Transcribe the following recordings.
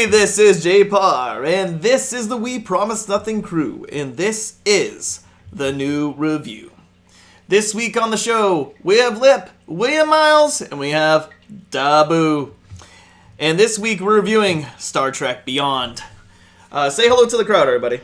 this is Jpar, and this is the We Promise Nothing crew, and this is the new review. This week on the show, we have Lipp, we have Myles, and we have Da Boo. And this week we're reviewing Star Trek Beyond. Say hello to the crowd, everybody.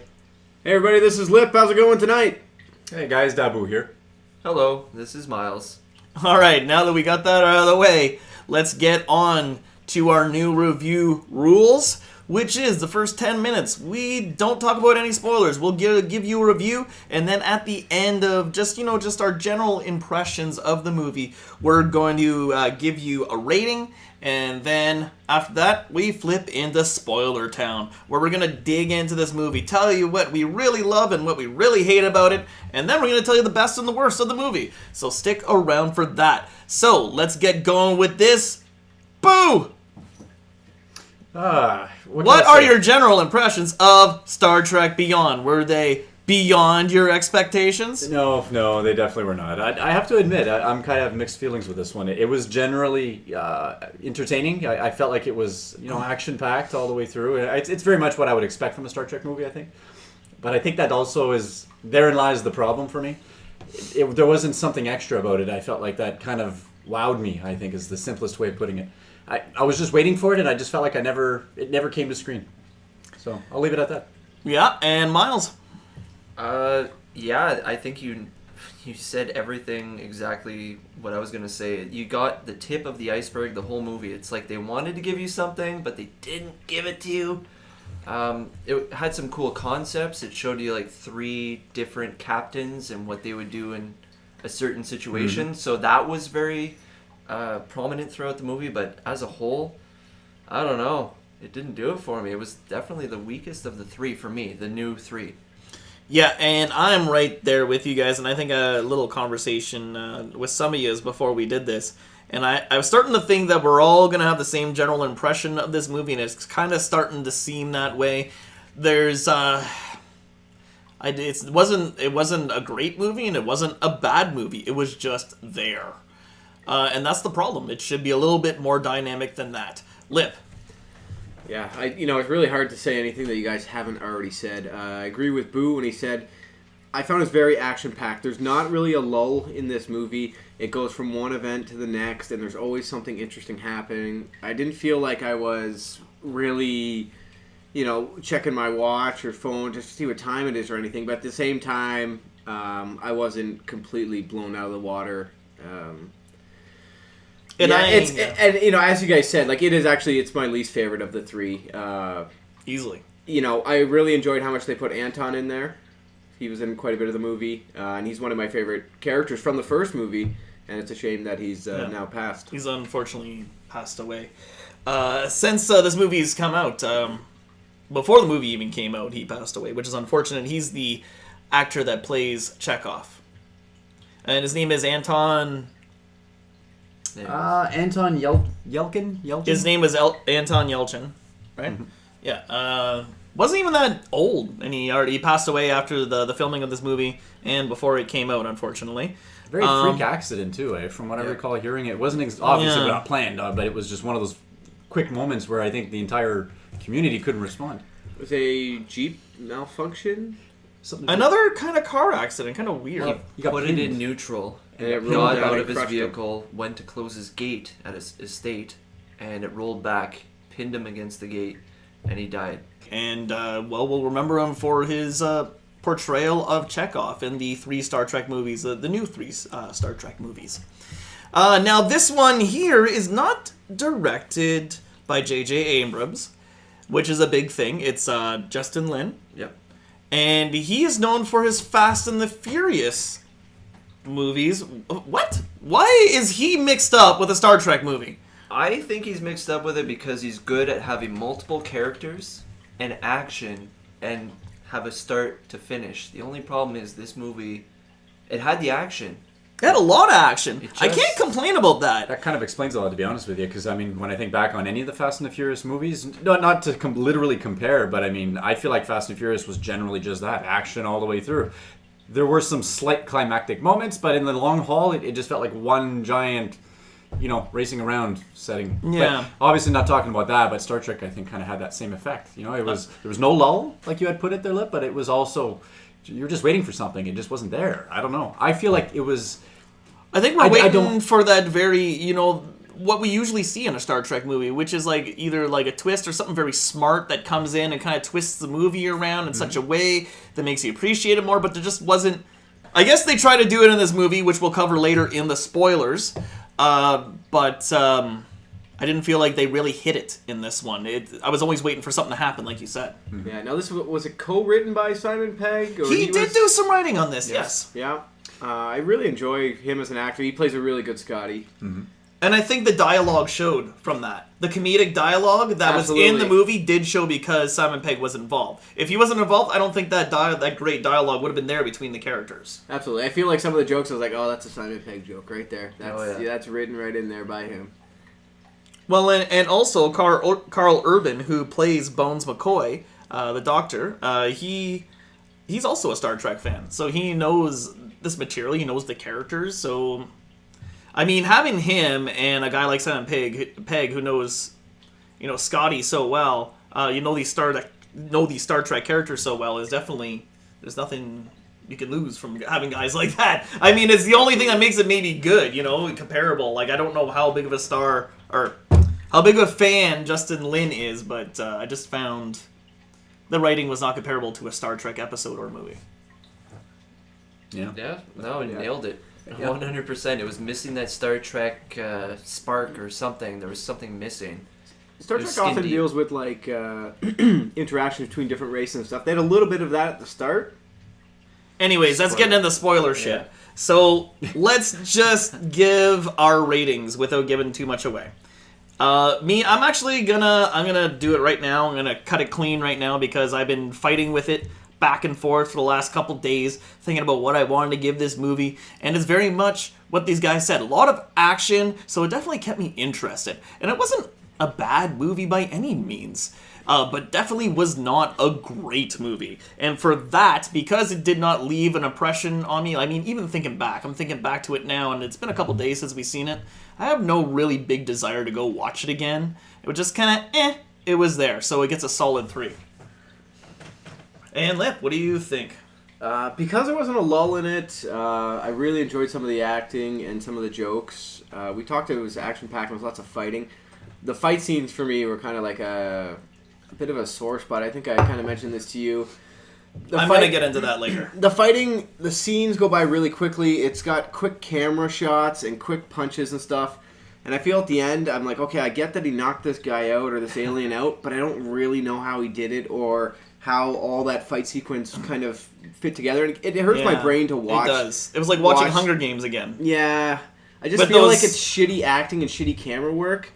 Hey everybody, this is Lipp. How's it going tonight? Hey guys, Da Boo here. Hello, this is Myles. Alright, now that we got that out of the way, let's get on to our new review rules, which is the first 10 minutes. We don't talk about any spoilers. We'll give you a review, and then at the end of just our general impressions of the movie, we're going to give you a rating, and then after that, we flip into Spoiler Town, where we're going to dig into this movie, tell you what we really love and what we really hate about it, and then we're going to tell you the best and the worst of the movie. So stick around for that. So let's get going with this. Boo! What are your general impressions of Star Trek Beyond? Were they beyond your expectations? No, they definitely were not. I have to admit, I'm kind of mixed feelings with this one. It was generally entertaining. I felt like it was, action-packed all the way through. It's very much what I would expect from a Star Trek movie, I think. But I think that also is, therein lies the problem for me. There wasn't something extra about it. I felt like that kind of wowed me, I think, is the simplest way of putting it. I was just waiting for it, and I just felt like it never came to screen. So I'll leave it at that. Yeah, and Myles? Yeah, I think you said everything exactly what I was going to say. You got the tip of the iceberg the whole movie. It's like they wanted to give you something, but they didn't give it to you. It had some cool concepts. It showed you like 3 different captains and what they would do in a certain situation. Mm-hmm. So that was very prominent throughout the movie, but as a whole, I don't know. It didn't do it for me. It was definitely the weakest of the 3 for me, the new 3. Yeah, and I'm right there with you guys, and I think a little conversation with some of you before we did this, and I was starting to think that we're all going to have the same general impression of this movie, and it's kind of starting to seem that way. There's, it wasn't a great movie, and it wasn't a bad movie. It was just there. And that's the problem. It should be a little bit more dynamic than that. Lipp. Yeah, it's really hard to say anything that you guys haven't already said. I agree with Boo when he said, I found it very action-packed. There's not really a lull in this movie. It goes from one event to the next, and there's always something interesting happening. I didn't feel like I was really, checking my watch or phone just to see what time it is or anything. But at the same time, I wasn't completely blown out of the water. As you guys said, like it's my least favorite of the 3. Easily. I really enjoyed how much they put Anton in there. He was in quite a bit of the movie, and he's one of my favorite characters from the first movie. And it's a shame that he's now passed. He's unfortunately passed away. Since this movie's come out, before the movie even came out, he passed away, which is unfortunate. He's the actor that plays Chekhov, and his name is Anton. Anton Yelchin? His name is Anton Yelchin, right? Mm-hmm. Yeah. Wasn't even that old, and he passed away after the filming of this movie and before it came out, unfortunately. Very freak accident, too, from what I recall hearing. It wasn't obviously not planned, but it was just one of those quick moments where I think the entire community couldn't respond. It was a Jeep malfunction? Another kind of car accident, kind of weird. He put it in neutral. And it got out of his vehicle, went to close his gate at his estate, and it rolled back, pinned him against the gate, and he died. And, we'll remember him for his portrayal of Chekhov in the 3 Star Trek movies, the new 3 Star Trek movies. Now, this one here is not directed by J.J. Abrams, which is a big thing. It's Justin Lin. Yep. And he is known for his Fast and the Furious movies. What? Why is he mixed up with a Star Trek movie? I think he's mixed up with it because he's good at having multiple characters and action and have a start to finish. The only problem is this movie, it had the action. It had a lot of action. I can't complain about that. That kind of explains a lot, to be honest with you, because, when I think back on any of the Fast and the Furious movies, not to literally compare, but, I feel like Fast and Furious was generally just that, action all the way through. There were some slight climactic moments, but in the long haul, it just felt like one giant, racing around setting. Yeah. But obviously not talking about that, but Star Trek I think kind of had that same effect. There was no lull like you had put it there, Lipp, but it was also you were just waiting for something. It just wasn't there. I don't know. I feel like it was. I think we're waiting for that very, what we usually see in a Star Trek movie, which is like either like a twist or something very smart that comes in and kind of twists the movie around in such a way that makes you appreciate it more, but there just wasn't. I guess they try to do it in this movie, which we'll cover later in the spoilers, but I didn't feel like they really hit it in this one. I was always waiting for something to happen, like you said. Yeah, now this was it co-written by Simon Pegg? Or He did do some writing on this, yes. Yeah. I really enjoy him as an actor. He plays a really good Scotty. Mm-hmm. And I think the dialogue showed from that. The comedic dialogue that Absolutely. was in the movie did show because Simon Pegg was involved. If he wasn't involved, I don't think that great dialogue would have been there between the characters. Absolutely. I feel like some of the jokes I was like, oh, that's a Simon Pegg joke right there. Oh, yeah. That's written right in there by him. Well, and also Carl Urban, who plays Bones McCoy, the Doctor, he's also a Star Trek fan, so he knows this material. He knows the characters. So, I mean, having him and a guy like Simon Pegg who knows, Scotty so well, these Star Trek characters so well is definitely there's nothing you can lose from having guys like that. I mean, it's the only thing that makes it maybe good, comparable. Like, I don't know how big of a star or how big of a fan Justin Lin is, but I just found the writing was not comparable to a Star Trek episode or movie. Yeah. Yeah, no, Yeah. nailed it. Yeah. 100%. It was missing that Star Trek spark or something. There was something missing. Star It was Trek often skin deep. deals with like interactions between different races and stuff. They had a little bit of that at the start. Anyways, let's get into spoiler shit. Yeah. So let's just give our ratings without giving too much away. I'm gonna do it right now. I'm gonna cut it clean right now because I've been fighting with it back and forth for the last couple days, thinking about what I wanted to give this movie, and it's very much what these guys said. A lot of action, so it definitely kept me interested. And it wasn't a bad movie by any means. But definitely was not a great movie. And for that, because it did not leave an impression on me, I mean, even thinking back, I'm thinking back to it now, and it's been a couple days since we've seen it, I have no really big desire to go watch it again. It was just kind of, it was there. So it gets a solid 3. And Lipp, what do you think? Because there wasn't a lull in it, I really enjoyed some of the acting and some of the jokes. We talked it was action-packed, there was lots of fighting. The fight scenes for me were kind of like a bit of a sore spot. I think I kind of mentioned this to you. I'm going to get into that later. The fighting, the scenes go by really quickly. It's got quick camera shots and quick punches and stuff. And I feel at the end, I'm like, okay, I get that he knocked this guy out or this alien out, but I don't really know how he did it or how all that fight sequence kind of fit together. And it hurts my brain to watch. It does. It was like watching Hunger Games again. Yeah. I just feel like it's shitty acting and shitty camera work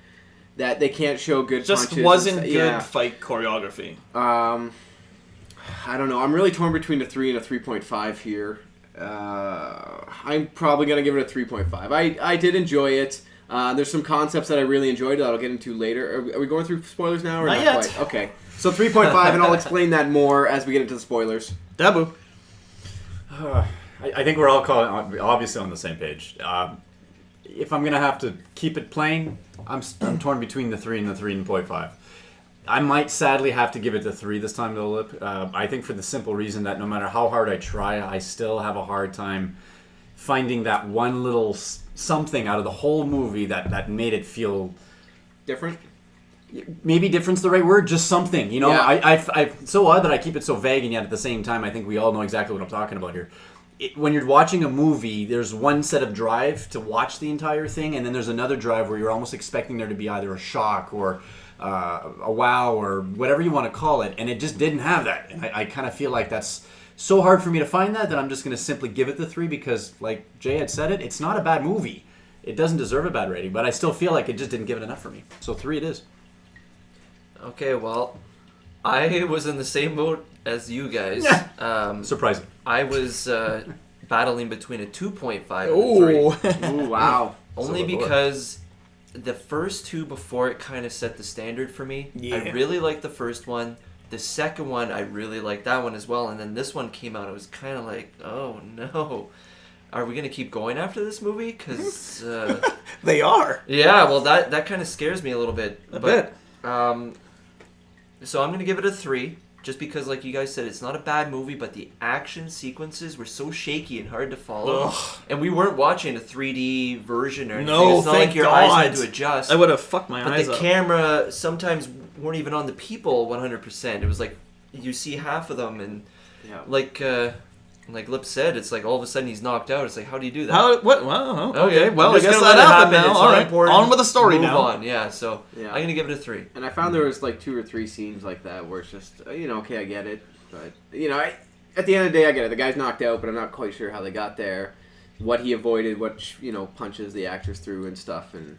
that they can't show good punches. Just wasn't good fight choreography. I don't know. I'm really torn between a 3 and a 3.5 here. I'm probably going to give it a 3.5. I did enjoy it. There's some concepts that I really enjoyed that I'll get into later. Are we going through spoilers now? Or Not yet. Quite? Okay. So 3.5, and I'll explain that more as we get into the spoilers. Da Boo. I think we're all obviously on the same page. If I'm going to have to keep it plain, I'm torn between the 3 and the 3.5. I might sadly have to give it the 3 this time, though, Lipp. I think for the simple reason that no matter how hard I try, I still have a hard time finding that one little something out of the whole movie that made it feel different. Maybe different's the right word. Just something, you know. Yeah. It's so odd that I keep it so vague, and yet at the same time, I think we all know exactly what I'm talking about here. When you're watching a movie, there's one set of drive to watch the entire thing, and then there's another drive where you're almost expecting there to be either a shock or a wow or whatever you want to call it, and it just didn't have that. And I kind of feel like that's so hard for me to find that I'm just going to simply give it the 3 because, like Jay had said it's not a bad movie. It doesn't deserve a bad rating, but I still feel like it just didn't give it enough for me. So 3 it is. Okay, well, I was in the same boat as you guys. Surprising. I was battling between a 2.5 and Ooh. a 3. Ooh, wow. Only So because the first 2 before it kind of set the standard for me. Yeah. I really liked the first one. The second one, I really liked that one as well. And then this one came out, I was kind of like, oh no. are we gonna keep going after this movie? Because They are. yeah, well that kind of scares me a little bit. A bit. So I'm gonna give it a 3, just because, like you guys said, it's not a bad movie, but the action sequences were so shaky and hard to follow. Ugh. And we weren't watching a 3D version or anything. No, it's not thank like your God. eyes had to adjust. I would have fucked my But eyes the up. camera sometimes weren't even on the people 100%. It was like you see half of them, and Yeah. like Lipp said, it's like all of a sudden he's knocked out. It's like, how do you do that? How? What? Well, Okay, okay. Well, I I'm just guess gonna that let it happened happen. now. It's All not right. important. On with the story Move now. on. Yeah, so Yeah. I'm gonna give it a 3. And I found there was like 2 or 3 scenes like that where it's just, okay, I get it. But, at the end of the day, I get it. The guy's knocked out, but I'm not quite sure how they got there. What he avoided, what, punches the actors through and stuff. And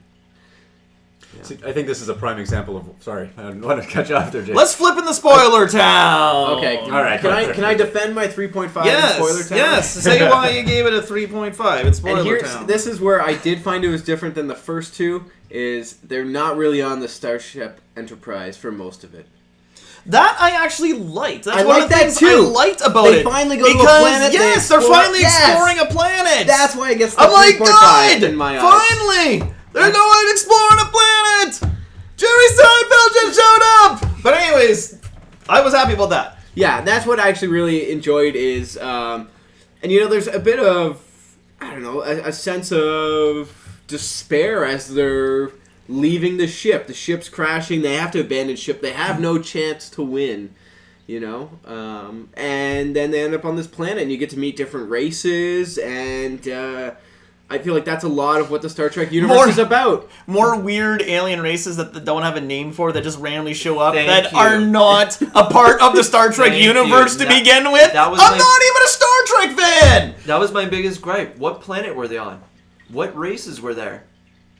yeah. See, I think this is a prime example of. Sorry, I don't want to cut you off there, Jay. Let's flip in the spoiler town. Okay, All right, Can I defend my 3.5 Yes. in spoiler town? Yes. Say why you gave it a 3.5 in spoiler And town. this is where I did find it was different than the first two. Is they're not really on the Starship Enterprise for most of it. That I actually liked. That's I one like of the that things too. I liked about They it. finally go to a Because, planet, they yes, they're explore- finally Yes! exploring a planet. That's why it gets the I'm like, 3.5 good. in my eyes. Finally, they're going exploring a planet. Jerry Seinfeld just showed up. But anyways, I was happy about that. Yeah, that's what I actually really enjoyed is, and there's a bit of, I don't know, a sense of despair as they're leaving the ship. The ship's crashing. They have to abandon ship. They have no chance to win, and then they end up on this planet, and you get to meet different races, and I feel like that's a lot of what the Star Trek universe is about. More weird alien races that don't have a name for, that just randomly show up, Thank that you. are not a part of the Star Trek Thank universe you. to begin with. that was I'm my- not even a Star Trek fan. That was my biggest gripe. What planet were they on? What races were there?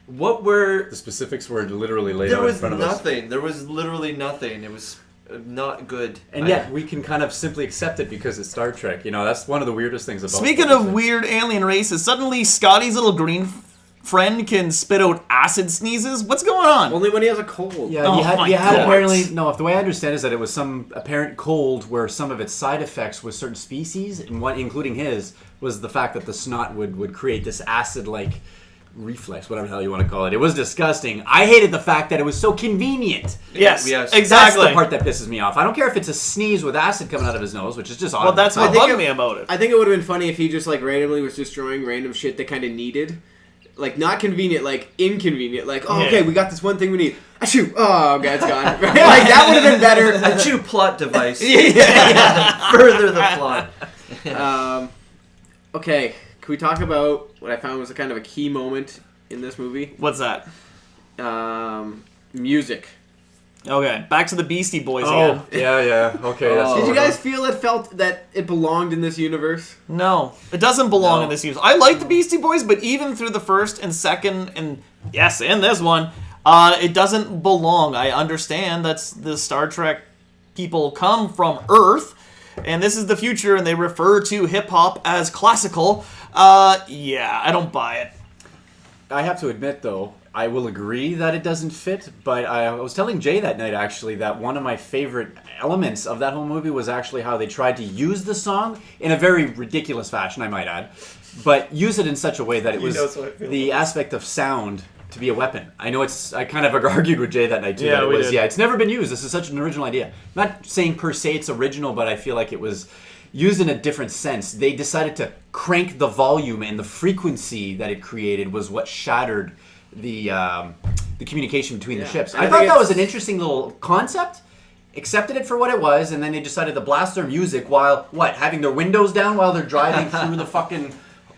What were... The specifics were literally laid There out in was front of us. nothing. There was literally nothing. It was not good. And yet, we can kind of simply accept it because it's Star Trek. That's one of the weirdest things about Speaking it. of weird alien races, suddenly Scotty's little green friend can spit out acid sneezes. What's going on? Only when he has a cold. Yeah, Oh my you had God. apparently... No, the way I understand is that it was some apparent cold where some of its side effects with certain species, and one, including his, was the fact that the snot would create this acid-like reflex, whatever the hell you want to call it. It was disgusting. I hated the fact that it was so convenient. Yes, Yes. exactly. That's the part that pisses me off. I don't care if it's a sneeze with acid coming out of his nose, which is just odd. Well, that's I what think bugged it- me about it. I think it would have been funny if he just randomly was destroying random shit they kind of needed. Not convenient, inconvenient. Okay, we got this one thing we need. Achoo! Oh, okay, it's gone. That would have been better. A true plot device. Yeah. Further the plot. Okay, can we talk about what I found was a kind of a key moment in this movie? What's that? Music. Okay, back to the Beastie Boys Oh, again. yeah. Okay, that's Oh. what Did you we're guys feel it felt that it belonged in this universe? No, it doesn't belong No. in this universe. I like the Beastie Boys, but even through the first and second, and yes, in this one, it doesn't belong. I understand that's the Star Trek people come from Earth, and this is the future, and they refer to hip hop as classical. Yeah, I don't buy it. I have to admit, though, I will agree that it doesn't fit, but I was telling Jay that night, actually, that one of my favorite elements of that whole movie was actually how they tried to use the song in a very ridiculous fashion, I might add, but use it in such a way that it was know how I feel the aspect of sound to be a weapon. I know I kind of argued with Jay that night, too. Yeah, that it we was, did. yeah, it's never been used. This is such an original idea. I'm not saying per se it's original, but I feel like it was used in a different sense. They decided to crank the volume, and the frequency that it created was what shattered the communication between the Yeah. ships. And I I thought think that was it's- an interesting little concept. Accepted it for what it was, and then they decided to blast their music while having their windows down while they're driving through the fucking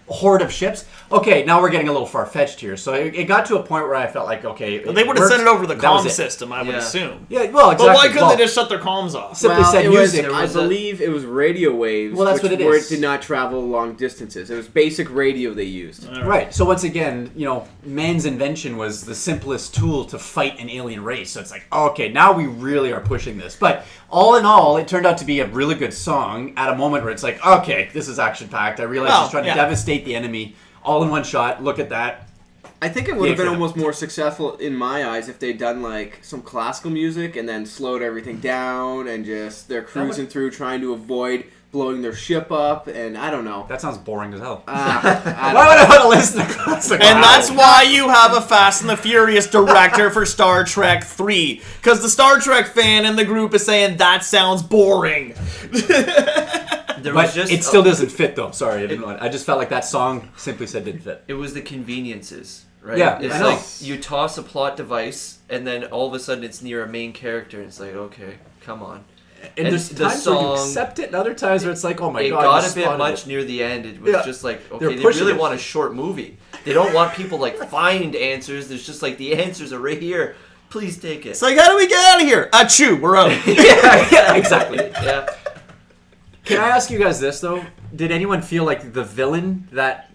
horde of ships. Okay, now we're getting a little far-fetched here. So it got to a point where I felt like, okay, They would have worked. sent it over the That was comm it. system, I would Yeah. assume. Yeah, well, exactly. But why couldn't Well, they just shut their comms off? simply said it was, music? I believe it was radio waves, Well, that's which what it where is. it did not travel long distances. It was basic radio they used. Right. So once again, man's invention was the simplest tool to fight an alien race. So it's like, okay, now we really are pushing this. But all in all, it turned out to be a really good song at a moment where it's like, okay, this is action-packed. I realize Well, he's trying yeah. to devastate the enemy all in one shot. Look at that. I think it would have been Yeah. almost more successful in my eyes if they'd done some classical music and then slowed everything down and just they're cruising through trying to avoid blowing their ship up, and I don't know. That sounds boring as hell. I Why don't would I want to listen to classic? And that's why you have a Fast and the Furious director for Star Trek 3. Because the Star Trek fan in the group is saying, that sounds boring. But it still doesn't fit, though. Sorry, I didn't want. I just felt like that song simply said didn't fit. It was the conveniences, right? Yeah, it's I know. like you toss a plot device, and then all of a sudden it's near a main character, and it's like, okay, come on. And there's the times where you song- accept it, and other times where it's like, oh my It god, got you a bit spotted much it. near the end. It was Yeah. just like, They're okay, they pushing really it. want a short movie. They don't want people like find answers. There's just like the answers are right here. Please take it. It's like, how do we get out of here? Achoo, we're out. Yeah, exactly. Yeah. Can I ask you guys this though? Did anyone feel like the villain that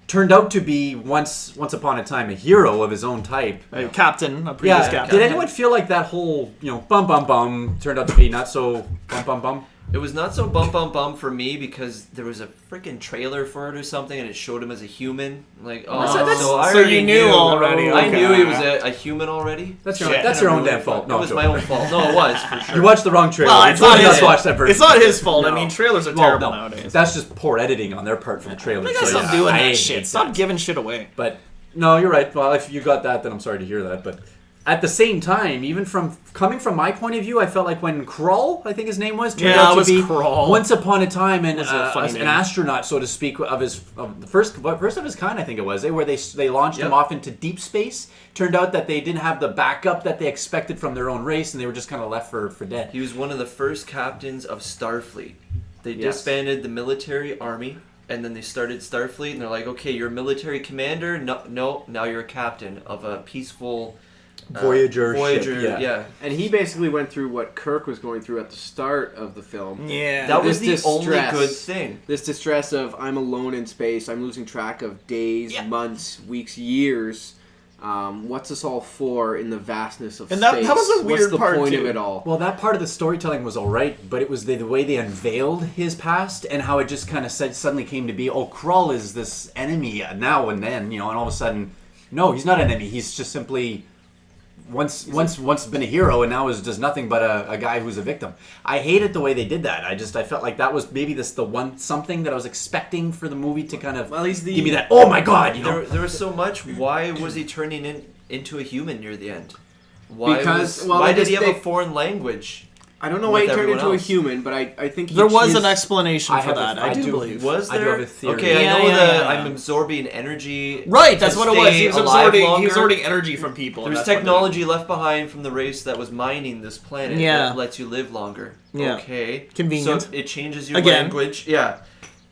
turned out to be once upon a time a hero of his own type? A captain, a previous Yeah. captain. Did anyone feel like that whole bum bum bum turned out to be not so bum bum bum? It was not so bum for me because there was a freaking trailer for it or something, and it showed him as a human. Like, oh, so I so already you knew already. I Okay. knew he was a human already. That's Shit. your own damn fault. No, it was I'm my joking. own fault. No, it was for sure. You watched the wrong trailer. Well, You it's not totally his just watched that version. It's not his fault. I No. mean, trailers are Well, terrible no. nowadays. That's just poor editing on their part for the trailer. You guys So, stop yeah, doing I that hate shit. that. Stop giving shit away. But no, you're right. Well, if you got that, then I'm sorry to hear that. But at the same time, even coming from my point of view, I felt like when Krull, I think his name was, turned Yeah, out it to was be Krull. once upon a time and That's a funny as an name. astronaut, so to speak, of the first of his kind, I think it was, where they launched him Yep. off into deep space. Turned out that they didn't have the backup that they expected from their own race, and they were just kind of left for dead. He was one of the first captains of Starfleet. They Yes. disbanded the military army, and then they started Starfleet, and they're like, okay, you're a military commander. No, now you're a captain of a peaceful Voyager ship, Voyager, yeah. And he basically went through what Kirk was going through at the start of the film. Yeah. That was the This only distress. good thing. This distress of I'm alone in space, I'm losing track of days, Yeah. months, weeks, years. What's this all for in the vastness of And space? that was a weird What's the part, point too. of it all? Well, that part of the storytelling was all right, but it was the way they unveiled his past and how it just kind of suddenly came to be, oh, Krull is this enemy now and then, and all of a sudden, no, he's not an enemy. He's just simply once been a hero and now does nothing but a guy who's a victim. I hated the way they did that. I felt like that was maybe the one something that I was expecting for the movie to kind of Well, he's the- give me that, oh my god, There was so much. Why was he turning into a human near the end? Why Because, well, why they did he just- have a they- foreign language? I don't know why he with turned everyone into a else. human, but I think There was his- an explanation I for have a- that. I I do do- believe. Was I do there? have a theory. Okay, Yeah, I know yeah. I'm absorbing energy. Right, that's to what it was. stay He was alive absorbing. He longer. was absorbing energy from people. There and was that's what technology left behind from the race that was mining this planet Yeah. that lets you live longer. Yeah. Okay. Convenient. So it changes your Again. language. Yeah.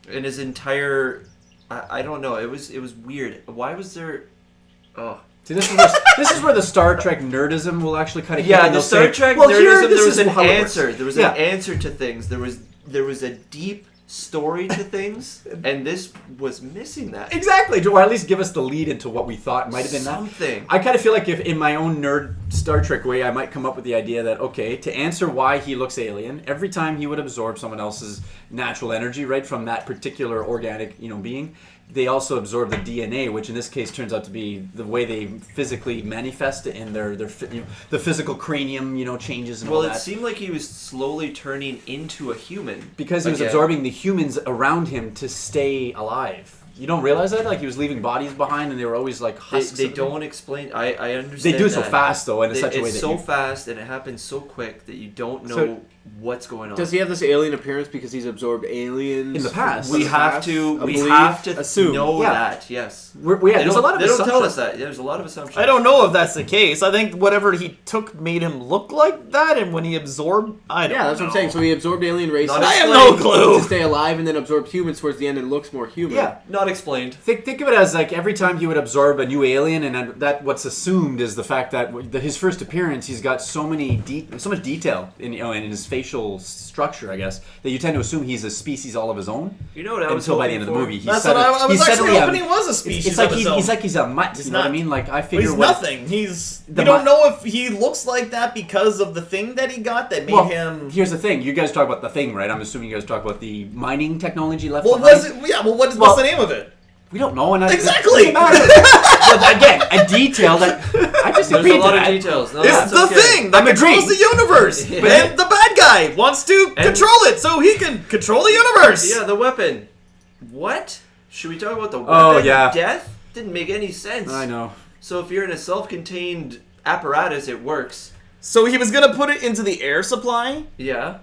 And his entire I don't know. It was weird. Why was there oh See, this is where the Star Trek nerdism will actually kind of yeah, hit, and the they'll Star say, Trek well, here, nerdism, this there was is an how it works. answer. There was Yeah. an answer to things. There was a deep story to things, and this was missing that. Exactly, or at least give us the lead into what we thought might have been that. Something. I kind of feel like if in my own nerd Star Trek way, I might come up with the idea that, okay, to answer why he looks alien, every time he would absorb someone else's natural energy, right, from that particular organic, being, they also absorb the DNA, which in this case turns out to be the way they physically manifest in the physical cranium, changes and all Well, that. it seemed like he was slowly turning into a human. Because he was Again. absorbing the humans around him to stay alive. You don't realize that? Like, he was leaving bodies behind and they were always like husks. They of them? don't explain. I understand. They do it so that. fast, though, and in such a way It's that so you... fast and it happens so quick that you don't know So- what's going on. Does he have this alien appearance because he's absorbed aliens In the past. we the have past? to. I We believe? have to assume. know Yeah. that. Yes. Yeah, They there's a don't- lot of They don't tell assumptions. us that. There's a lot of assumptions. I don't know if that's the case. I think whatever he took made him look like that, and when he absorbed, I don't know. Yeah, that's what I'm saying. So he absorbed alien races Not I have no clue. to stay alive, and then absorbed humans towards the end and looks more human. Yeah. Not explained. Think of it as like every time he would absorb a new alien, and that what's assumed is the fact that his first appearance, he's got so much detail in in his facial structure, I guess, that you tend to assume he's a species all of his own. You know what I was Until by the hoping end of the for? movie, he's That's what I was he's actually suddenly hoping he was a species. It's like of his own. he's like he's a mutt. He's You know what I not. mean? Like I But figure he's what nothing. He's. The We don't mu- know if he looks like that because of the thing that he got that made Well, him. here's the thing. You guys talk about the thing, right? I'm assuming you guys talk about the mining technology left Well, behind. was it? Yeah. Well, what's Well- the name of it? We don't know. And Exactly. But again, a detail that I disagree There's a to lot of that. details. No, It's that's the okay. thing that I'm controls agreeing. the universe. Yeah. And the bad guy wants to control it so he can control the universe. Yeah, the weapon. What? Should we talk about the weapon? Oh, yeah. Death? Didn't make any sense. I know. So if you're in a self-contained apparatus, it works. So he was going to put it into the air supply. Yeah.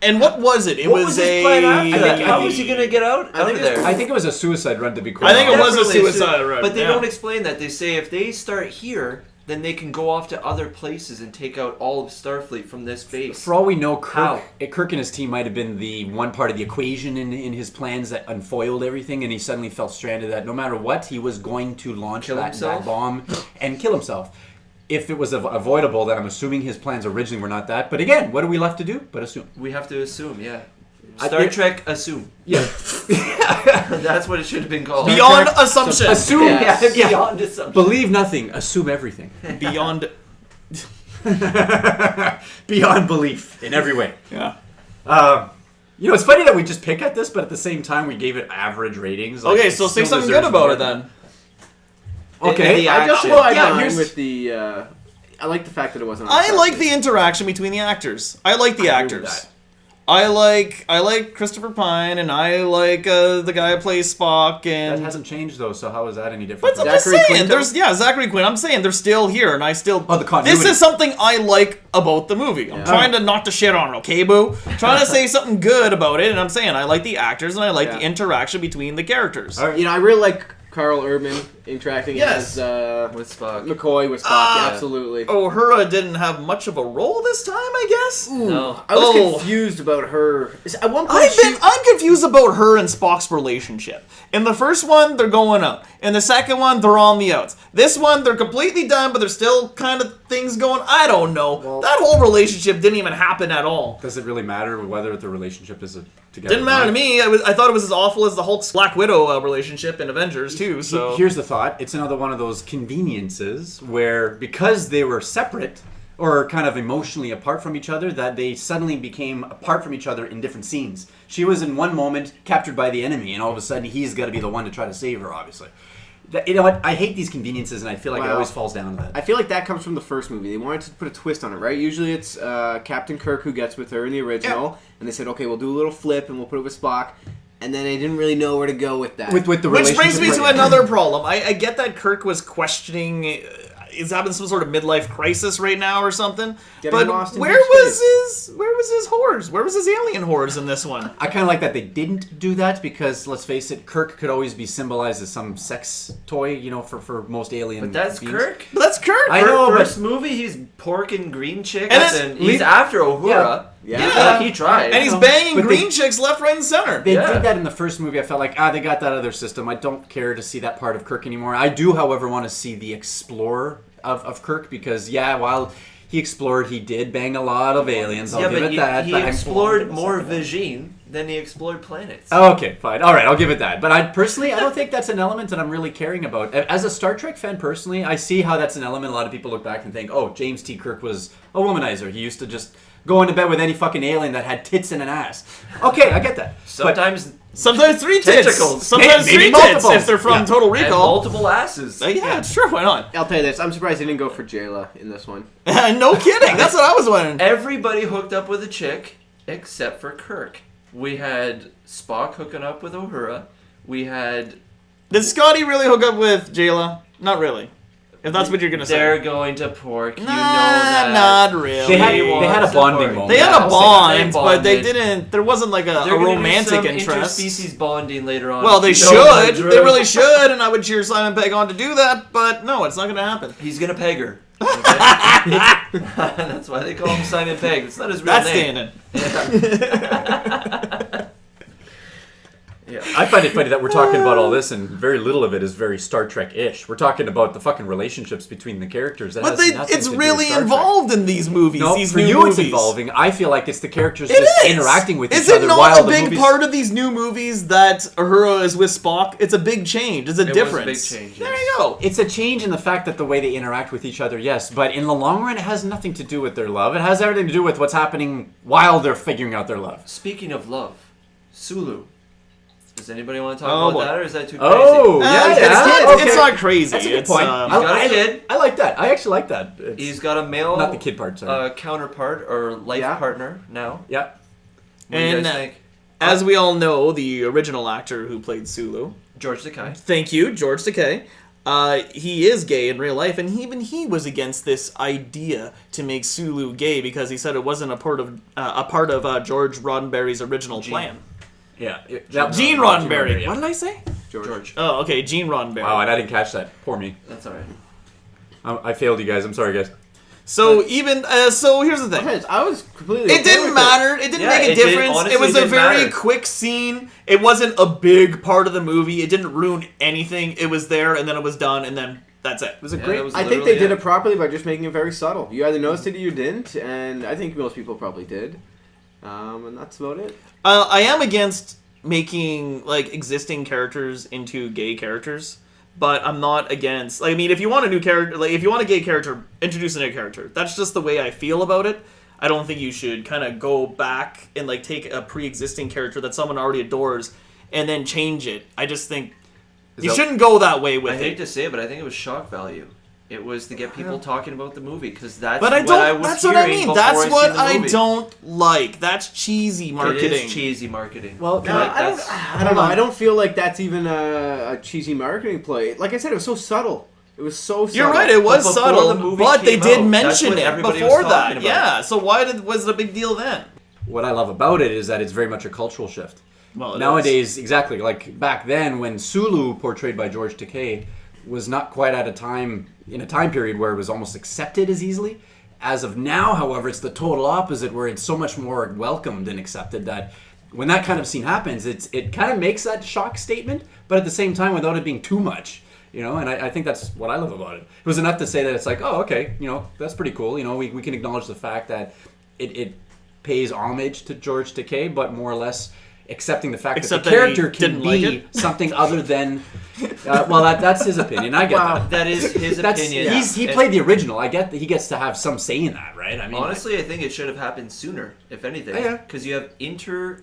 And what was it? It What was his a. plan after that? think- How was he gonna get out think of it's- there? I think it was a suicide run, to be quite I think it honest. was a Definitely suicide run, But they yeah. don't explain that. They say if they start here, then they can go off to other places and take out all of Starfleet from this base. For all we know, How? Kirk and his team might have been the one part of the equation in his plans that unfoiled everything, and he suddenly felt stranded that no matter what, he was going to launch Kill that himself? bomb and kill himself. If it was avoidable, then I'm assuming his plans originally were not that. But again, what are we left to do but assume? We have to assume, yeah. I- Star Trek assume. Yeah. That's what it should have been called. Beyond assumption. Assume, Yes. yeah. Beyond assumption. Believe nothing, assume everything. Beyond. Beyond belief in every way. Yeah. It's funny that we just pick at this, but at the same time, we gave it average ratings. Like, Okay, it so say still something good deserves about more. it then. Okay, The I just action. rely Yeah, on here's- with the. I like the fact that it wasn't. on I like Starfleet. the interaction between the actors. I like the I agree with actors. that. I like Christopher Pine, and I like the guy who plays Spock, That and hasn't changed though, so how is that any different? but I'm from- just Zachary saying, Quinto? Zachary Quinn. I'm saying they're still here, and I still. Oh, the continuity. This is something I like about the movie. I'm Yeah. trying to not to shit on it, okay, boo? Trying to say something good about it, and I'm saying I like the actors and I like Yeah. the interaction between the characters. All right. I really like Carl Urban interacting Yes. as With Spock. McCoy with Spock. Ah. Absolutely. Uhura didn't have much of a role this time, I guess. No. I was Oh. confused about her. At one point, I'm confused about her and Spock's relationship. In the first one, they're going out. In the second one, they're on the outs. This one, they're completely done, but there's still kind of things going. I don't know. Well- That whole relationship didn't even happen at all. Does it really matter whether the relationship is together? Didn't or matter not? to me. I thought it was as awful as the Hulk's Black Widow relationship in Avengers too. So Here's the thought. It's another one of those conveniences where because they were separate or kind of emotionally apart from each other, that they suddenly became apart from each other in different scenes. She was in one moment captured by the enemy, and all of a sudden he's got to be the one to try to save her, obviously. You know what? I hate these conveniences, and I feel like it Wow. always falls down to that. I feel like that comes from the first movie. They wanted to put a twist on it, right? Usually it's Captain Kirk who gets with her in the original, and they said, okay, we'll do a little flip and we'll put it with Spock. And then they didn't really know where to go with that. With the which brings me relationship- to another problem. I get that Kirk was questioning. Is having some sort of midlife crisis right now or something. Getting But lost in where deep was space. his horrors? Where was his alien horrors in this one? I kind of like that they didn't do that because, let's face it, Kirk could always be symbolized as some sex toy, for most alien But that's beings. Kirk. But that's Kirk. I know, but- First movie, he's porking green chicks, And it's- and he's after Uhura. Yeah. He tried. And he's know. banging But green chicks left, right, and center. They Yeah. did that in the first movie. I felt like, they got that out of their system. I don't care to see that part of Kirk anymore. I do, however, want to see the explorer of Kirk because, while he explored, he did bang a lot of aliens. I'll yeah, give but it that. he but I'm- explored more Vagine than he explored planets. Okay, fine. All right, I'll give it that. But I don't think that's an element that I'm really caring about. As a Star Trek fan, personally, I see how that's an element. A lot of people look back and think, oh, James T. Kirk was a womanizer. He used to just go into bed with any fucking alien that had tits and an ass. Okay, I get that. But Sometimes 3 tits. Tentacles. Sometimes Maybe 3 tits multiple. if they're from Yeah. Total and Recall. multiple asses. Yeah, sure. Why not? I'll tell you this. I'm surprised they didn't go for Jayla in this one. No kidding. That's what I was wondering. Everybody hooked up with a chick except for Kirk. We had Spock hooking up with Uhura. We had Did Scotty really hook up with Jayla? Not really. If that's what you're gonna they're say. going to pork. You Nah, know that. not really. they had He a wants bonding to moment. They had Yeah, a I'll say bond, they but they bonded. didn't. There wasn't like a They're gonna romantic do some interest. interspecies bonding later on. Well, they You know that, should. Drew. They really should, and I would cheer Simon Pegg on to do that. But no, it's not gonna happen. He's gonna peg her. Okay? That's why they call him Simon Pegg. It's not his real That's name. standing. Yeah. I find it funny that we're talking about all this and very little of it is very Star Trek-ish. We're talking about the fucking relationships between the characters. That But has nothing it's to do really with Star Trek. involved in these movies. No, these for new you movies. it's involving. I feel like it's the characters It just is. interacting with Is each it other not while a the big movies... part of these new movies that Uhura is with Spock? It's a big change. It's a was a difference. big change, There yes. you go. It's a change in the fact that the way they interact with each other, yes. But in the long run, it has nothing to do with their love. It has everything to do with what's happening while they're figuring out their love. Speaking of love, Sulu. Does anybody want to Oh, talk boy. about that, or is that too crazy? Oh, yeah, it's, yeah. not, Okay. it's not crazy. That's a good It's, point. He's got a kid. I like that. I actually like that. He's got a male Not the kid part, sorry. counterpart or life Yeah. partner now. Yeah. What do you And guys think? as we all know, the original actor who played Sulu, George Takei. thank you, George Takei, he is gay in real life, and even he was against this idea to make Sulu gay because he said it wasn't a part of George Roddenberry's original plan. Yeah. Gene Roddenberry. yeah. What did I say? George. Oh, okay, Gene Roddenberry. Wow, and I didn't catch that. Poor me. That's all right. I failed you guys. I'm sorry, guys. So even so, here's the thing. Okay, I was completely. It okay didn't with matter. It didn't Yeah, make a it didn't- difference. honestly, It was it a didn't very matter. quick scene. It wasn't a big part of the movie. It didn't ruin anything. It was there, and then it was done, and then that's it. It was a Yeah, great. that was I think literally they did it properly by just making it very subtle. You either noticed it or you didn't, and I think most people probably did. And that's about it. I am against making like existing characters into gay characters, but I'm not against. Like, I mean, if you want a new character, like if you want a gay character, introduce a new character. That's just the way I feel about it. I don't think you should kind of go back and like take a pre-existing character that someone already adores and then change it. I just think you that- shouldn't go that way with I it. hate to say it, but I think it was shock value. It was to get people talking about the movie because that's But I what don't. I was That's what I hearing mean. before That's I what seen the I movie. don't like. That's cheesy marketing. It is cheesy marketing. Well, No, Like, I don't know. I don't feel like that's even a cheesy marketing play. Like I said, it was so subtle. It was so subtle. You're right. It was But before subtle, the movie but they came did out, that's mention what it everybody was before talking that. about. Yeah. So why was it a big deal then? what I love about it is that it's very much a cultural shift. Well, it Nowadays, exactly like back then when Sulu, portrayed by George Takei, was not quite at a time period where it was almost accepted as easily. As of now, however, it's the total opposite, where it's so much more welcomed and accepted that when that kind of scene happens, it kind of makes that shock statement, but at the same time, without it being too much. And I think that's what I love about it. It was enough to say that it's like, oh, okay, that's pretty cool. We can acknowledge the fact that it pays homage to George Takei, but more or less accepting the fact Except that that the he character can didn't like be it. something other than. That's his opinion. I get that. That is his opinion. He played the original. I get that he gets to have some say in that, right? I mean, Honestly, I think it should have happened sooner, if anything. Yeah. Because you have interspecies.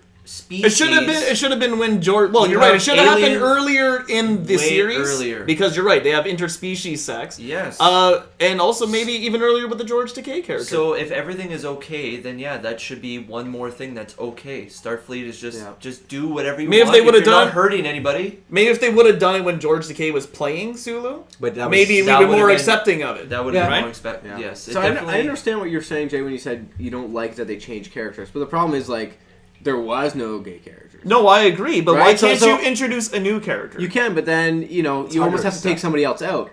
It should have been when George. Well, You you're right. It have should have happened alien- earlier in the way series. earlier. Because you're right. They have interspecies sex. Yes. And also maybe even earlier with the George Takei character. So if everything is okay, then yeah, that should be one more thing that's okay. Starfleet is just do whatever you Maybe if want. they would've you're done- not hurting anybody. maybe if they would have done it when George Takei was playing Sulu, but that was, maybe we'd that be would've more been- accepting of it. That would have Yeah. been Right? more expect. Yeah. Yes, it So I definitely. understand what you're saying, Jay, when you said you don't like that they change characters. But the problem is, like, there was no gay characters. No, I agree. But why Right, so- can't so- you introduce a new character? You can, but then, you hard almost to have to take accept. somebody else out.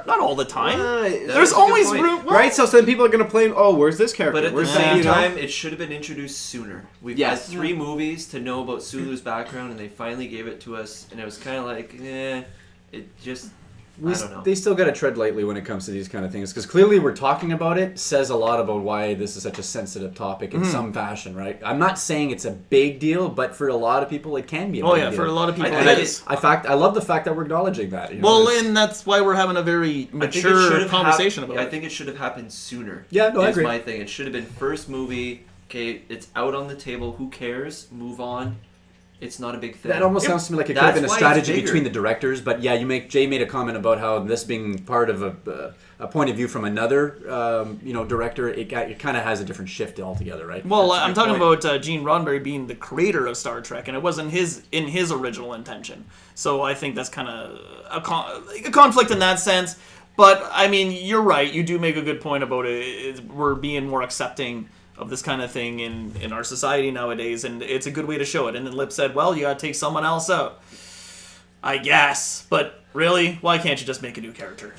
Not all the time. There's There's a good always point. room. well, Right? So then people are going to blame, oh, where's this character? But at the Where's same that, time, it should have been introduced sooner. We've Yes. had 3 movies to know about Sulu's background, and they finally gave it to us, and it was kind of like, it just, I don't know. They still got to tread lightly when it comes to these kind of things, because clearly we're talking about it says a lot about why this is such a sensitive topic in some fashion, right? I'm not saying it's a big deal, but for a lot of people, it can be a Oh big yeah, deal. for a lot of people, I it think is. I love the fact that we're acknowledging that. Well, it's- and that's why we're having a very I think it mature should have conversation hap- about I it. think it should have happened sooner. Yeah, no, I is agree. my thing. It should have been first movie. Okay, it's out on the table. Who cares? Move on. It's not a big thing. That almost sounds to me like it could have been a That's why it's strategy bigger. between the directors, but yeah, Jay made a comment about how this being part of a point of view from another, director, it kind of has a different shift altogether, right? Well, That's a I'm good talking point. about Gene Roddenberry being the creator of Star Trek, and it wasn't in his original intention. So I think that's kind of a conflict in that sense. But I mean, you're right. You do make a good point about it. We're being more accepting of this kind of thing in our society nowadays, and it's a good way to show it. And then Lipp said, "Well, you got to take someone else out." I guess, but really, why can't you just make a new character?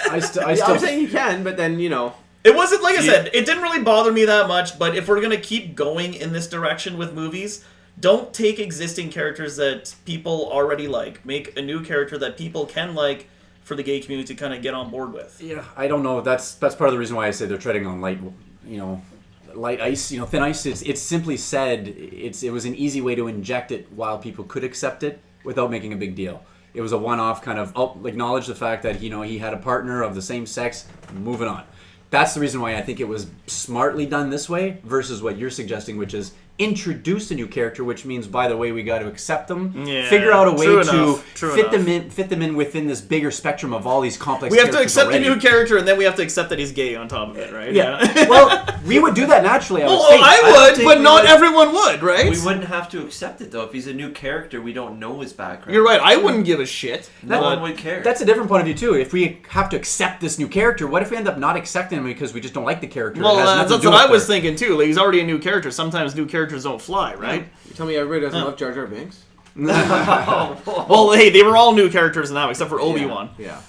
I still I'm saying you can, but then, It wasn't, like I said, it didn't really bother me that much, but if we're going to keep going in this direction with movies, don't take existing characters that people already like. Make a new character that people can like for the gay community to kind of get on board with. Yeah, I don't know. That's part of the reason why I say they're treading on light ice, thin ice. It's simply said it was an easy way to inject it while people could accept it without making a big deal. It was a one-off kind of acknowledge the fact that he had a partner of the same sex. Moving on. That's the reason why I think it was smartly done this way versus what you're suggesting, which is introduce a new character, which means, by the way, we got to accept them, Yeah, figure out a way true to enough, true fit enough. them in within this bigger spectrum of all these complex. We have to characters accept already. a new character, and then we have to accept that he's gay on top of it, right? Yeah. Well, we would do that naturally. I would Well, think. I don't would, think but we not would. everyone would, right? We wouldn't have to accept it though. If he's a new character, we don't know his background. You're right. I wouldn't give a shit. No but- one would care. That's a different point of view too. If we have to accept this new character, what if we end up not accepting him because we just don't like the character? Well, It has nothing to that's do what I with was their- thinking too. Like, he's already a new character. Sometimes new characters don't fly, right? You tell me everybody doesn't love Jar Jar Binks? Well, hey, they were all new characters now, except for Obi-Wan. Yeah.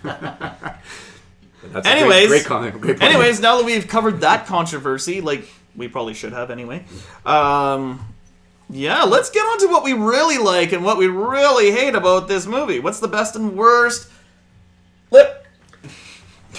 That's a Anyways, great comment. Great point. Anyways, now that we've covered that controversy, like we probably should have anyway. Yeah, let's get on to what we really like and what we really hate about this movie. What's the best and worst? Lipp.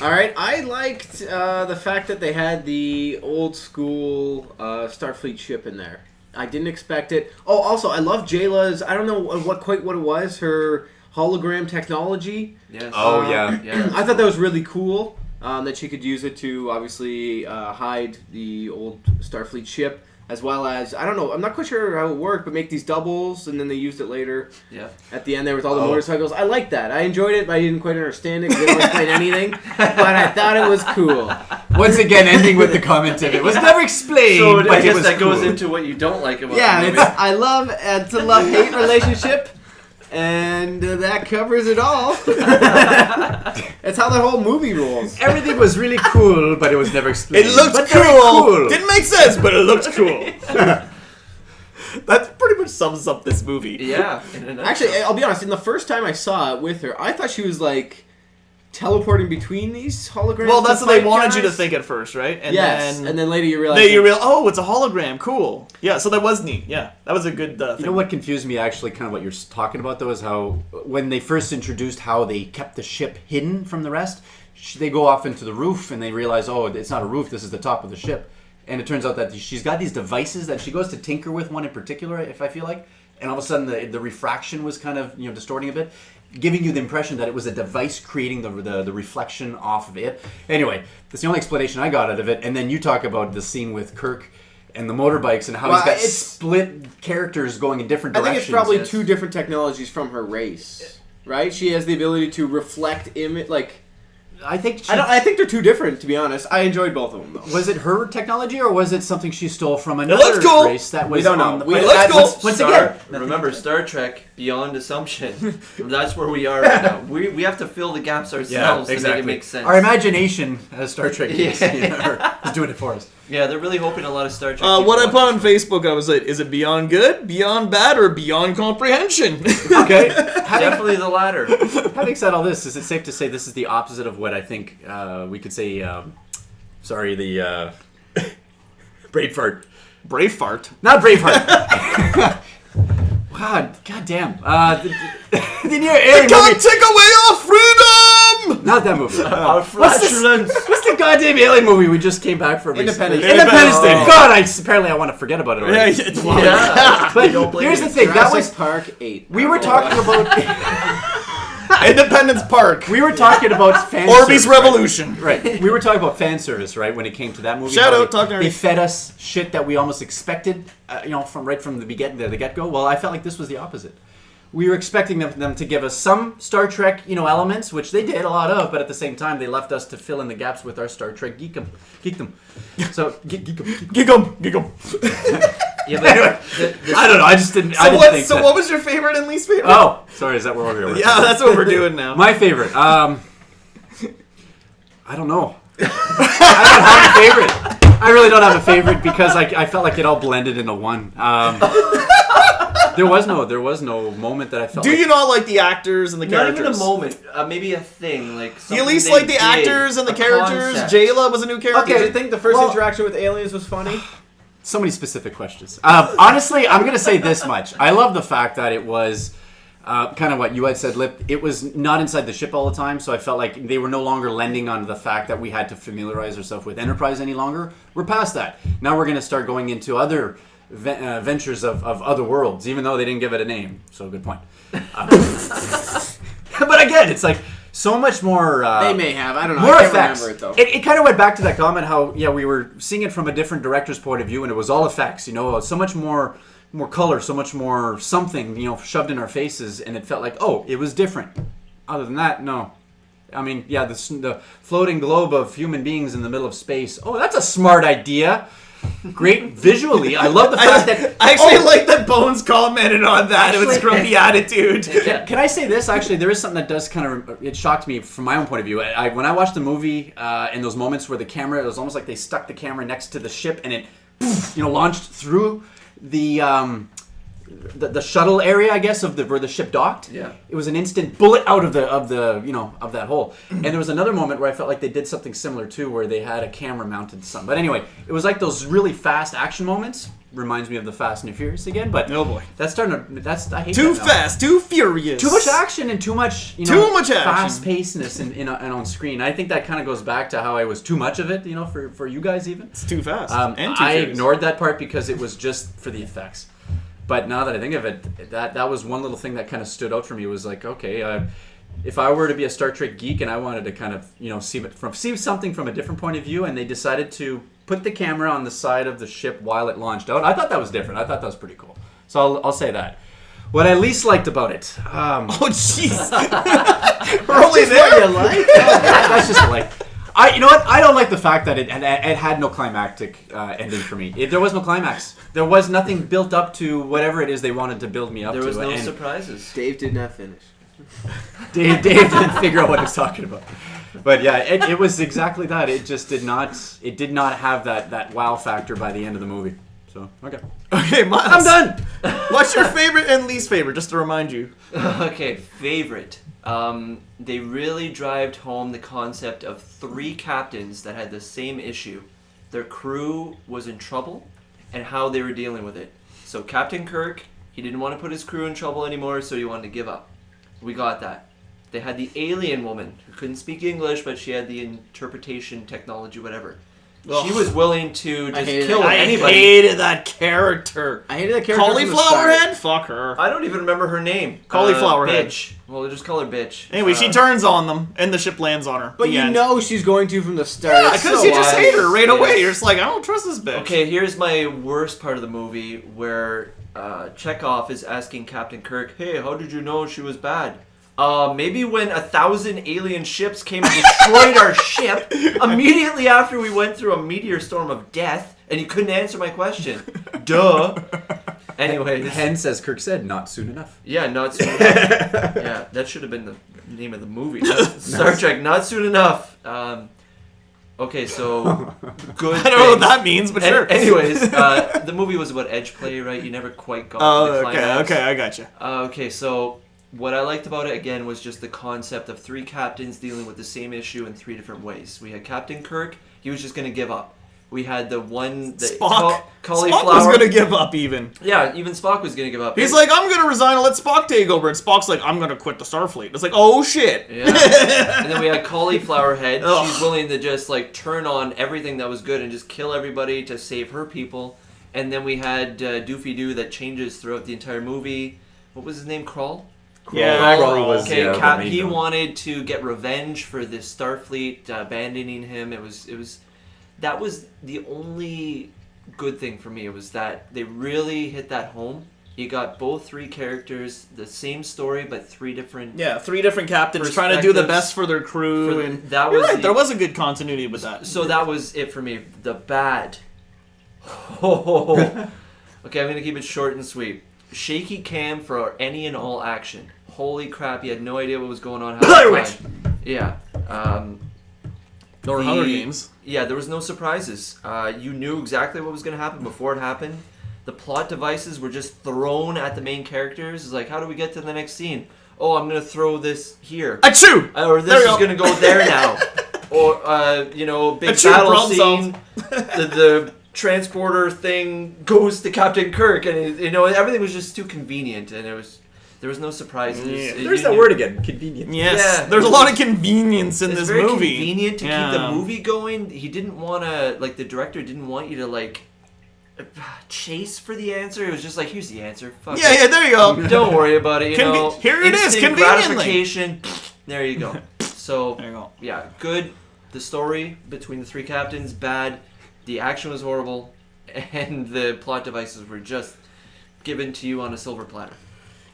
All right, I liked the fact that they had the old school Starfleet ship in there. I didn't expect it. Oh, also, I love Jayla's. I don't know what it was. Her hologram technology. Yes. Oh, yeah. Yeah. I thought that was really cool. That she could use it to obviously hide the old Starfleet ship, as well as, I don't know, I'm not quite sure how it worked, but make these doubles, and then they used it later. Yeah. At the end there with all the motorcycles. I liked that. I enjoyed it, but I didn't quite understand it because they didn't explain anything. But I thought it was cool. Once again, ending with the comment of it was never explained. So but I it guess was that goes cool. into what you don't like about Yeah, the it's, movie. I love, it's a love-hate relationship. And that covers it all. That's how the whole movie rolls. Everything was really cool, but it was never explained. It looked But cool. very cool. Didn't make sense, but it looked cool. That pretty much sums up this movie. Yeah. in a nutshell. Actually, I'll be honest. In the first time I saw it with her, I thought she was like teleporting between these holograms. Well, that's to what they fight wanted you to guys. think at first, right? And Yes, then, and then later you realize. then you realize, oh, it's a hologram. Cool. Yeah, so that was neat. Yeah, that was a good thing. You know what confused me actually, kind of what you're talking about though, is how when they first introduced how they kept the ship hidden from the rest, they go off into the roof and they realize, oh, it's not a roof, this is the top of the ship. And it turns out that she's got these devices that she goes to tinker with, one in particular, if I feel like, and all of a sudden the refraction was kind of distorting a bit, giving you the impression that it was a device creating the reflection off of it. Anyway, that's the only explanation I got out of it. And then you talk about the scene with Kirk and the motorbikes and how he's got it's- split characters going in different I directions. think it's probably yes. two different technologies from her race, right? She has the ability to reflect image. Like, I think I think they're two different. To be honest, I enjoyed both of them though. was it her technology or was it something she stole from looks another cool. race that was We don't on know. the It looks cool. Once again, Remember, Star Trek Beyond Assumption. That's where we are right now. We have to fill the gaps ourselves to make it make sense. Our imagination as Star Trek is, Yeah. is doing it for us. Yeah, they're really hoping a lot of Star Trek. What I people put on watch Facebook, I was like, is it beyond good, beyond bad, or beyond comprehension? Okay. this. Definitely the latter. Having said all this, is it safe to say this is the opposite of what I think we could say? The Braveheart. Braveheart. Not Braveheart. God damn. The new alien Can't movie. take away our freedom! Not that movie. Our What's this? flatulence. What's the goddamn alien movie we just came back from? Independence recently? Day. Independence Day. Oh. God, apparently I want to forget about it already. Yeah. But Don't blame here's me. the thing. That was Park 8. we were talking about. Independence Park. We were talking about fan Orbeez service, Revolution. Right. We were talking about fan service, right? When it came to that movie, Shout How out, talk to they me. fed us shit that we almost expected, from the get go. Well, I felt like this was the opposite. We were expecting them to give us some Star Trek, elements, which they did a lot of, but at the same time, they left us to fill in the gaps with our Star Trek geekdom. So geekdom. Giggle. Yeah, but I don't know. I just didn't. I So didn't what? think So that. what was your favorite and least favorite? Oh, sorry. Is that where we're going? Yeah, that's what we're doing now. My favorite. I don't know. I don't have a favorite. I really don't have a favorite because I felt like it all blended into one. There was no moment that I felt. Do like, you not like the actors and the not characters? even a moment. Maybe a thing like. Do Something you at least they like the did, actors and the a characters? concept. Jayla was a new character. Did you think the first Well- interaction with aliens was funny? So many specific questions. Honestly, I'm gonna say this much. I love the fact that it was. Kind of what you had said, Lipp. It was not inside the ship all the time, so I felt like they were no longer lending on the fact that we had to familiarize ourselves with Enterprise any longer. We're past that. Now we're going to start going into other ventures of other worlds, even though they didn't give it a name. So good point. But again, it's like so much more. They may have. I don't know. More I can't effects. remember it though. It kind of went back to that comment how we were seeing it from a different director's point of view, and it was all effects. So much more color, so much more something shoved in our faces, and it felt like it was different. Other than that, no. I mean, the floating globe of human beings in the middle of space. Oh, that's a smart idea. Great visually. I love the fact that... I actually like that Bones commented on that. It was grumpy attitude. Can I say this? Actually, there is something that does kind of... It shocked me from my own point of view. When I watched the movie, in those moments where the camera... It was almost like they stuck the camera next to the ship and it launched through the shuttle area, I guess, of where the ship docked. Yeah. It was an instant bullet out of that hole. And there was another moment where I felt like they did something similar too, where they had a camera mounted to something. But anyway, it was like those really fast action moments. Reminds me of the Fast and the Furious again. But oh boy, that's starting to. I hate too that now. fast, too furious, too much action and too much fast pacedness and on screen. I think that kind of goes back to how I was too much of it. For you guys even. It's too fast. And too I furious. ignored that part because it was just for the effects. But now that I think of it, that was one little thing that kind of stood out for me. Was like, okay, if I were to be a Star Trek geek and I wanted to kind of see something from a different point of view, and they decided to put the camera on the side of the ship while it launched out, I thought that was different. I thought that was pretty cool. So I'll say that. What I least liked about it. Oh jeez. We're only there. What you like? That's just like. You know what? I don't like the fact that it had no climactic ending for me. There was no climax. There was nothing built up to whatever it is they wanted to build me up to. There was no surprises. Dave did not finish. Dave didn't figure out what he was talking about. But yeah, it was exactly that. It just did not have that wow factor by the end of the movie. So, okay. Okay, Myles. I'm done! What's your favorite and least favorite, just to remind you? Okay, favorite. They really drived home the concept of 3 captains that had the same issue. Their crew was in trouble and how they were dealing with it. So Captain Kirk, he didn't want to put his crew in trouble anymore, so he wanted to give up. We got that. They had the alien woman who couldn't speak English, but she had the interpretation technology, whatever. Ugh. She was willing to just hated kill it. anybody. I hated that character. I hated that character. Cauliflower head? Fuck her. I don't even remember her name. Cauliflower head. Bitch. Well, we'll just call her bitch. Anyway, she turns on them, and the ship lands on her. But The you end. know she's going to from the start. Yeah, It's because so you just obvious. hate her right away. Yes. You're just like, I don't trust this bitch. Okay, here's my worst part of the movie where Chekhov is asking Captain Kirk, hey, how did you know she was bad? Maybe when 1,000 alien ships came and destroyed our ship immediately after we went through a meteor storm of death, and you couldn't answer my question. Duh. Anyway, Hence, as Kirk said, not soon enough. yeah, not soon enough. Yeah, that should have been the name of the movie. Star Trek, not soon enough. Okay, so good. I don't know what that means, but sure. Anyways, the movie was about edge play, right? You never quite got to the climax. Okay, I gotcha. Okay, so what I liked about it again was just the concept of 3 captains dealing with the same issue in 3 different ways. We had Captain Kirk; he was just going to give up. We had the one that Spock. cauliflower. Spock was going to give up even. Yeah, even Spock was going to give up. He's like, I'm going to resign and let Spock take over. And Spock's like, I'm going to quit the Starfleet. It's like, oh shit. Yeah. And then we had Cauliflower Head. Ugh. She's willing to just like turn on everything that was good and just kill everybody to save her people. And then we had Doofy Doo that changes throughout the entire movie. What was his name? Krull? Yeah, Krull was, okay. yeah, He wanted to get revenge for this Starfleet abandoning him. That was the only good thing for me. It was that they really hit that home. You got both 3 characters, the same story, but 3 different. Yeah, 3 different captains trying to do the best for their crew. That You're was right, there was a good continuity with that. So that was it for me. The bad. Okay, I'm gonna keep it short and sweet. Shaky cam for any and all action. Holy crap! You had no idea what was going on. Half the time. Yeah. Or Hunger Games. Yeah, there was no surprises. You knew exactly what was going to happen before it happened. The plot devices were just thrown at the main characters. It's like, how do we get to the next scene? Oh, I'm going to throw this here. Achoo! Or this is going to go there now. Or, big Achoo, battle problem scene. The transporter thing goes to Captain Kirk. And, everything was just too convenient. And there was no surprises. Yeah. There's that word again, convenient. Yes, Yeah. there's a lot of convenience in It's this very movie. convenient to keep the movie going. He didn't want to, the director didn't want you to, chase for the answer. It was just like, here's the answer. Fuck Yeah, there you go. Don't worry about it, Here it is, Instant conveniently. gratification. There you go. So There you go. yeah, good. The story between the three captains, bad. The action was horrible, and the plot devices were just given to you on a silver platter.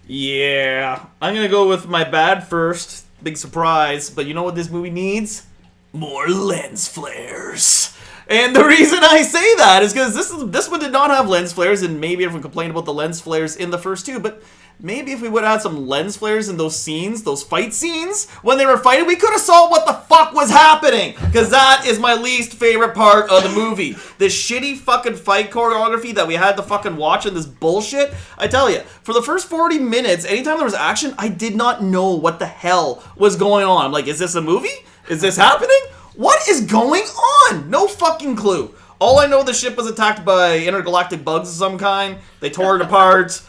Yeah, I'm gonna go with my bad first. Big surprise, but you know what this movie needs? More lens flares. And the reason I say that is because this one did not have lens flares, and maybe everyone complained about the lens flares in the first two, but maybe if we would have had some lens flares in those scenes, those fight scenes, when they were fighting, we could have saw what the fuck was happening. Because that is my least favorite part of the movie. This shitty fucking fight choreography that we had to fucking watch and this bullshit. I tell you, for the first 40 minutes, anytime there was action, I did not know what the hell was going on. I'm like, is this a movie? Is this happening? What is going on? No fucking clue. All I know, the ship was attacked by intergalactic bugs of some kind. They tore it apart.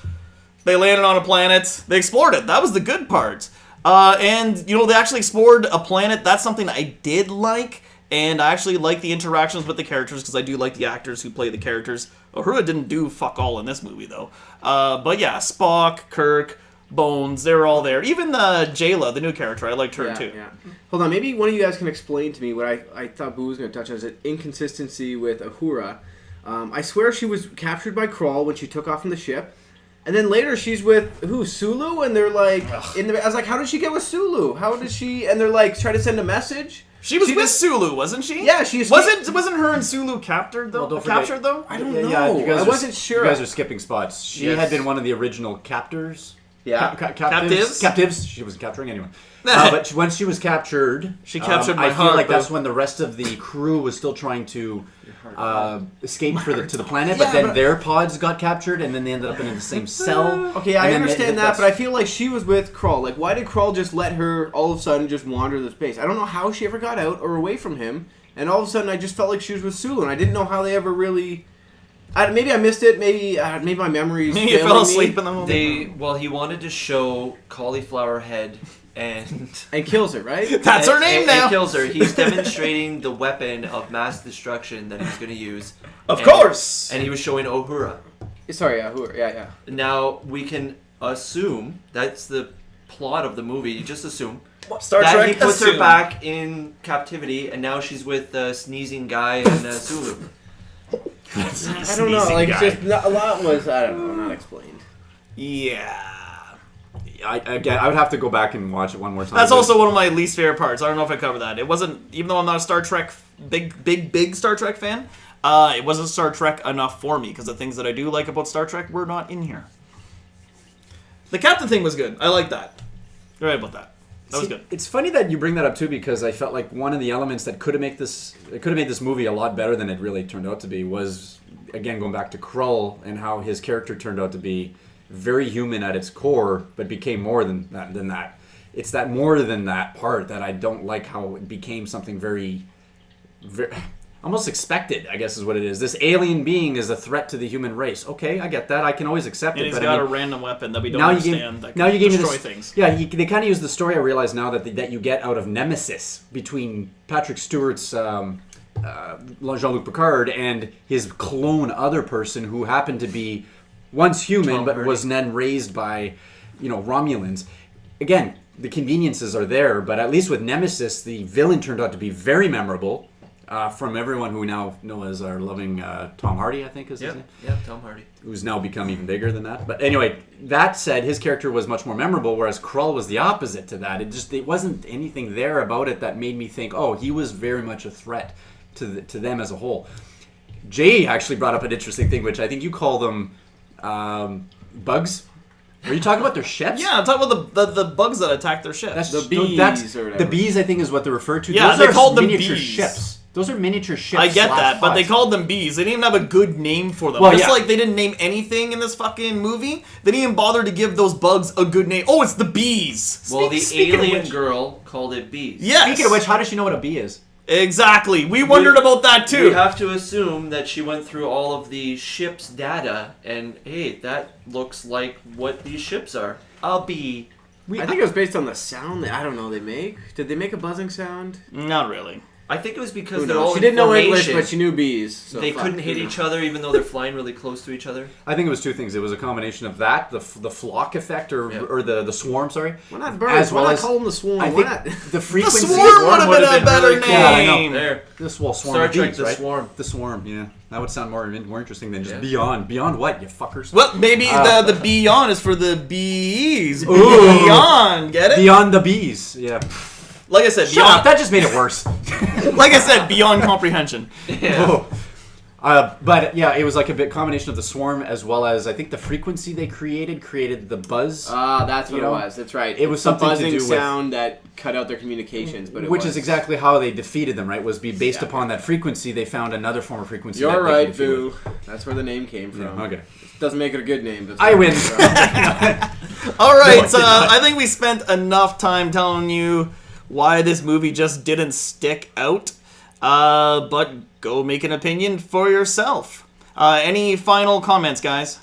They landed on a planet. They explored it. That was the good part. And, you know, they actually explored a planet. That's something I did like. And I actually like the interactions with the characters because I do like the actors who play the characters. Uhura didn't do fuck all in this movie, though. But yeah, Spock, Kirk, Bones, they were all there. Even Jayla, the new character, I liked her too. Yeah. Hold on, maybe one of you guys can explain to me what I thought Boo was going to touch on is an inconsistency with Uhura. I swear she was captured by Krull when she took off from the ship. And then later she's with, Sulu? And they're like, I was like, how did she get with Sulu? How did she, and they're like, try to send a message? She was with Sulu, wasn't she? Yeah, she wasn't her and Sulu captured though? Well, captured though? I don't know. Yeah, I wasn't sure. You guys are skipping spots. She had been one of the original captors. Yeah. Captives? Captives. She wasn't capturing anyone. But once she was captured, she captured my I heart. feel like that's when the rest of the crew was still trying to escape to the planet, but then their pods got captured, and then they ended up in the same cell. Okay, I understand that, but I feel like she was with Krull. Like, why did Krull just let her all of a sudden just wander the space? I don't know how she ever got out or away from him, and all of a sudden I just felt like she was with Sulu, and I didn't know how they ever really... maybe I missed it. Maybe my memory's Maybe you fell asleep in the movie. He wanted to show Cauliflower Head and kills her, right? That's her name now. And kills her. He's demonstrating the weapon of mass destruction that he's going to use. Of course. And he was showing Uhura. Sorry, Uhura. Yeah. Now we can assume that's the plot of the movie. You just assume. Star that Trek he puts assume. her back in captivity, and now she's with the sneezing guy and Sulu. I don't know. Like, just a lot was not explained. Yeah. I would have to go back and watch it one more time. That's also one of my least favorite parts. I don't know if I covered that. It wasn't, even though I'm not a Star Trek, big Star Trek fan, it wasn't Star Trek enough for me because the things that I do like about Star Trek were not in here. The captain thing was good. I like that. You're right about that. That was good. It's funny that you bring that up too, because I felt like one of the elements that could have made this movie a lot better than it really turned out to be was, again, going back to Krull and how his character turned out to be very human at its core, but became more than that. It's that more than that part that I don't like, how it became something very almost expected, I guess is what it is. This alien being is a threat to the human race. Okay, I get that. I can always accept And it. he's got a random weapon that we don't understand that now can you destroy gave me things. Yeah, they kind of use the story, I realize now, that you get out of Nemesis between Patrick Stewart's Jean-Luc Picard and his clone other person who happened to be once human but was then raised by, Romulans. Again, the conveniences are there, but at least with Nemesis, the villain turned out to be very memorable. From everyone who we now know as our loving Tom Hardy, I think is his name. Yeah, Tom Hardy. Who's now become even bigger than that. But anyway, that said, his character was much more memorable, whereas Krull was the opposite to that. It wasn't anything there about it that made me think, oh, he was very much a threat to them as a whole. Jay actually brought up an interesting thing, which I think you call them bugs. Are you talking about their ships? Yeah, I'm talking about the bugs that attack their ships. That's the bees or whatever. The bees, I think, is what they're referred to. Yeah, Those they called them miniature bees. ships. Those are miniature ships. I get that, but they pods. called them bees. They didn't even have a good name for them. Well, Just yeah. like they didn't name anything in this fucking movie. They didn't even bother to give those bugs a good name. Oh, it's the bees. Well, the Speaking of alien which- girl called it bees. Yes. Speaking of which, how does she know what a bee is? Exactly. We wondered about that too. We have to assume that she went through all of the ship's data, and hey, that looks like what these ships are. A bee. I think it was based on the sound that, they make. Did they make a buzzing sound? Not really. I think it was because Who they're knows? all She in didn't know English, formation. but she knew bees. So They fuck, couldn't hit you know. each other even though they're flying really close to each other. I think it was two things. It was a combination of that, the flock effect, or the swarm. Sorry. Why not birds? As well Why not as call them the swarm? I Why think not? the The frequency. Swarm would have would've been a been better really cool. Yeah, I know. name. There. This swarm Star of Trek, bees, the right? Swarm. The swarm. Yeah, that would sound more interesting than just Yeah. beyond. Beyond what, you fuckers? Well, maybe the beyond is for the bees. Ooh. Beyond, get it? Beyond the bees. Yeah. Like I said, Shut up. beyond. That just made it worse. Like I said, beyond comprehension. Oh. But yeah, it was like a bit combination of the swarm as well as I think the frequency they created the buzz, That's what You know, it was. That's right. it was It's the something to buzzing do with- sound that cut out their communications, but which is exactly how they defeated them. Right, was based Yeah. upon that frequency. They found another form of frequency. You're that they right, could defeat Boo. with. That's where the name came from. Yeah, okay. Doesn't make it a good name. But I win. All right, No, it did not. I think we spent enough time telling you why this movie just didn't stick out. But go make an opinion for yourself. Any final comments, guys?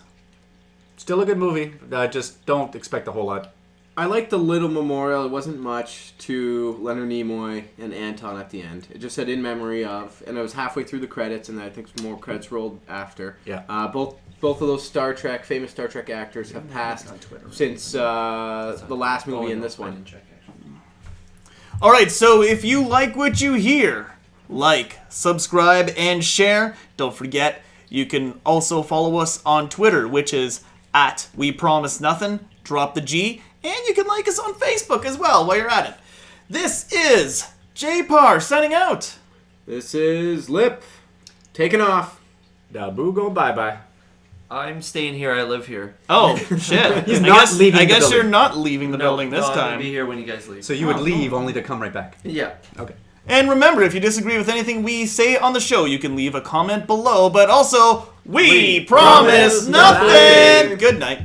Still a good movie. Just don't expect a whole lot. I like the little memorial. It wasn't much to Leonard Nimoy and Anton at the end. It just said "in memory of," and it was halfway through the credits, and I think some more credits rolled after. Yeah. Both of those famous Star Trek actors have passed since the last movie and this one. All right, so if you like what you hear, like, subscribe, and share. Don't forget, you can also follow us on Twitter, which is @WePromiseNothin'. Drop the G, and you can like us on Facebook as well while you're at it. This is Jpar signing out. This is Lipp taking off. Da Boo go bye-bye. I'm staying here. I live here. Oh shit! He's I not guess, leaving I the guess building. you're not leaving the building this I'm gonna time. be here when you guys leave. So you would leave only to come right back. Yeah. Okay. And remember, if you disagree with anything we say on the show, you can leave a comment below. But also, we promise nothing. Good night.